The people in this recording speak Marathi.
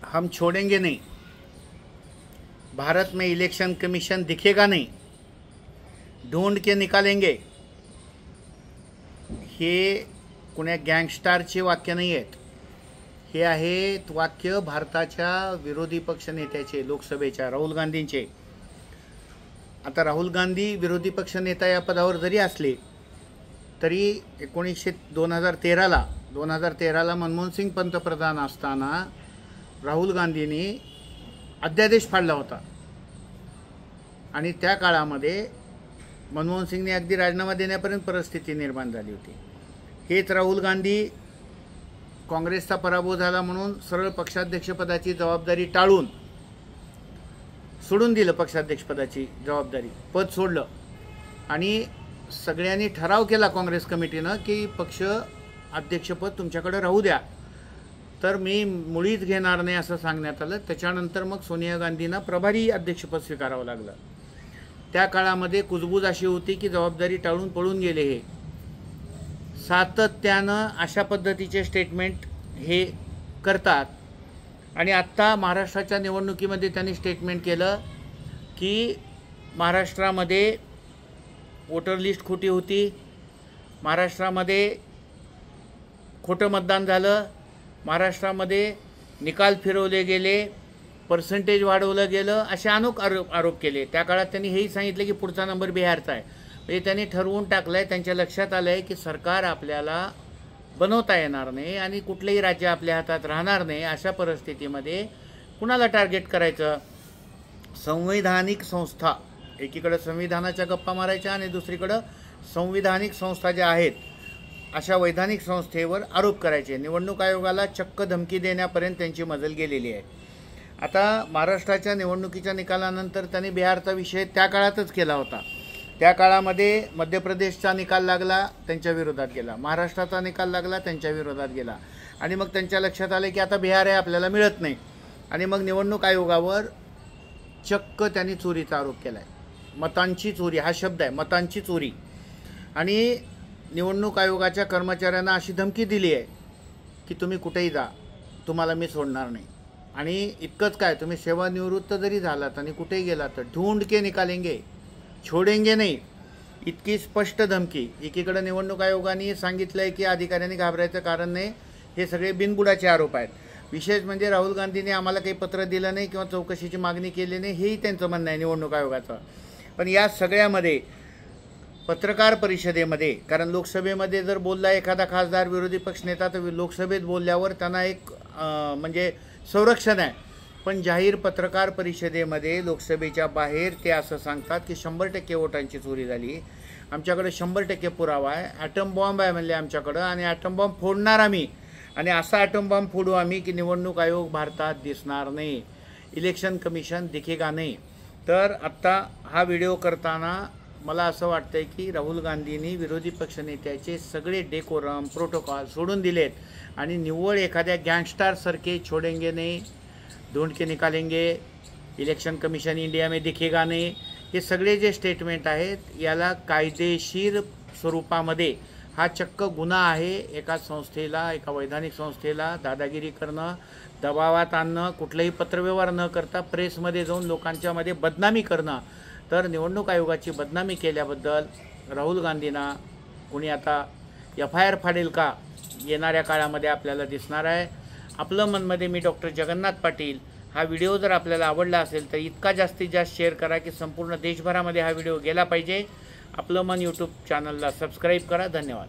हम छोड़ेंगे नहीं, भारत में इलेक्शन कमीशन दिखेगा नहीं, ढूंढ के निकालेंगे, हे कुण्या गँगस्टारचे वाक्य नाही आहेत. हे आहेत वाक्य भारताच्या विरोधी पक्षनेत्याचे, लोकसभेच्या राहुल गांधींचे. आता राहुल गांधी विरोधी पक्षनेता या पदावर जरी असले तरी 2013ला मनमोहन सिंग पंतप्रधान असताना राहुल गांधींनी अध्यादेश फाडला होता आणि त्या काळामध्ये मनमोहन सिंगने अगदी राजीनामा देण्यापर्यंत परिस्थिती निर्माण झाली होती. हेच राहुल गांधी काँग्रेसचा पराभव झाला म्हणून सरळ पक्षाध्यक्षपदाची जबाबदारी टाळून सोडून दिलं, पक्षाध्यक्षपदाची जबाबदारी पद सोडलं आणि सगळ्यांनी ठराव केला काँग्रेस कमिटीनं की पक्ष अध्यक्षपद तुमच्याकडे राहू द्या, तर मी मुळीच घेणार नाही असं सांगण्यात आलं. त्याच्यानंतर मग सोनिया गांधींना प्रभारी अध्यक्षपद स्वीकारावं लागलं. त्या काळामध्ये कुजबूज अशी होती की जबाबदारी टाळून पळून गेले. हे सातत्यानं अशा पद्धतीचे स्टेटमेंट हे करतात आणि आत्ता महाराष्ट्राच्या निवडणुकीमध्ये त्यांनी स्टेटमेंट केलं की महाराष्ट्रामध्ये वोटर लिस्ट खोटी होती, महाराष्ट्रामध्ये खोटं मतदान झालं, महाराष्ट्रामध्ये निकाल फिरवले गेले, पर्सेंटेज वाढवलं गेलं, असे अनेक आरोप केले. त्या काळात त्यांनी हेही सांगितलं की पुढचा नंबर बिहारचा आहे. म्हणजे त्यांनी ठरवून टाकलं आहे, त्यांच्या लक्षात आलं आहे की सरकार आपल्याला बनवता येणार नाही आणि कुठलेही राज्य आपल्या हातात राहणार नाही. अशा परिस्थितीमध्ये कुणाला टार्गेट करायचं? संवैधानिक संस्था, एकीकडे संविधानाच्या गप्पा मारायच्या आणि दुसरीकडं संविधानिक संस्था ज्या आहेत अशा वैधानिक संस्थेवर आरोप करायचे. निवडणूक आयोगाला चक्क धमकी देण्यापर्यंत त्यांची मजल गेलेली आहे. आता महाराष्ट्राच्या निवडणुकीच्या निकालानंतर त्यांनी बिहारचा विषय त्या काळातच केला होता. त्या काळामध्ये मध्य प्रदेशचा निकाल लागला, त्यांच्या विरोधात गेला, महाराष्ट्राचा निकाल लागला, त्यांच्या विरोधात गेला आणि मग त्यांच्या लक्षात आले की आता बिहार आहे आपल्याला मिळत नाही आणि मग निवडणूक आयोगावर चक्क त्यांनी चोरीचा आरोप केला आहे. मतांची चोरी हा शब्द आहे, मतांची चोरी. आणि निवडणूक आयोगाच्या कर्मचाऱ्यांना अशी धमकी दिली आहे की तुम्ही कुठेही जा, तुम्हाला मी सोडणार नाही. आणि इतकंच काय, तुम्ही सेवानिवृत्त जरी झालात आणि कुठेही गेलात तर ढूंढ के निकालेंगे, छोडेंगे नाही, इतकी स्पष्ट धमकी. एकीकडे निवडणूक आयोगाने सांगितलं आहे की अधिकाऱ्यांनी घाबरायचं कारण नाही, हे सगळे बिनबुडाचे आरोप आहेत. विशेष म्हणजे राहुल गांधींनी आम्हाला काही पत्र दिलं नाही किंवा चौकशीची मागणी केली नाही, हेही त्यांचं म्हणणं आहे निवडणूक आयोगाचं. पण या सगळ्यामध्ये पत्रकार परिषदेमध्ये, कारण लोकसभेमध्ये जर बोलला एखादा खासदार विरोधी पक्षनेता तर लोकसभेत बोलल्यावर त्यांना एक म्हणजे संरक्षण आहे. पण जाहीर पत्रकार परिषदेमध्ये लोकसभेच्या बाहेर ते असं सांगतात की 100% वोटांची चोरी झाली, आमच्याकडे 100% पुरावा आहे, ॲटम बॉम्ब आहे म्हणले आमच्याकडं आणि ॲटम बॉम्ब फोडणार आम्ही आणि असा ॲटम बॉम्ब फोडू आम्ही की निवडणूक आयोग भारतात दिसणार नाही, इलेक्शन कमिशन दिखेगा नाही. तर आत्ता हा व्हिडिओ करताना मला असं वाटतंय की राहुल गांधींनी विरोधी पक्षनेत्याचे सगळे डेकोरम प्रोटोकॉल सोडून दिलेत आणि निव्वळ एखाद्या गँगस्टारसारखे छोडेंगे नाही, ढूंढ के निकालेंगे, इलेक्शन कमिशन इंडिया में दिखेगा नहीं, हे सगळे जे स्टेटमेंट आहेत याला कायदेशीर स्वरूपामध्ये हा चक्क गुन्हा आहे. एका संस्थेला, एका वैधानिक संस्थेला दादागिरी करणं, दबावात आणणं, कुठलाही पत्रव्यवहार न करता प्रेसमध्ये जाऊन लोकांच्यामध्ये बदनामी करणं. तर निवडणूक आयोगाची बदनामी केल्याबद्दल राहुल गांधींना कोणी आता FIR फाडेल का येणाऱ्या काळामध्ये आपल्याला दिसणार आहे. आपलं मनमध्ये मी डॉक्टर जगन्नाथ पाटील. हा व्हिडिओ जर आपल्याला आवडला असेल तर इतका जास्तीत जास्त शेअर करा की संपूर्ण देशभरामध्ये हा व्हिडिओ गेला पाहिजे. आपलं मन यूट्यूब चॅनलला सबस्क्राईब करा. धन्यवाद.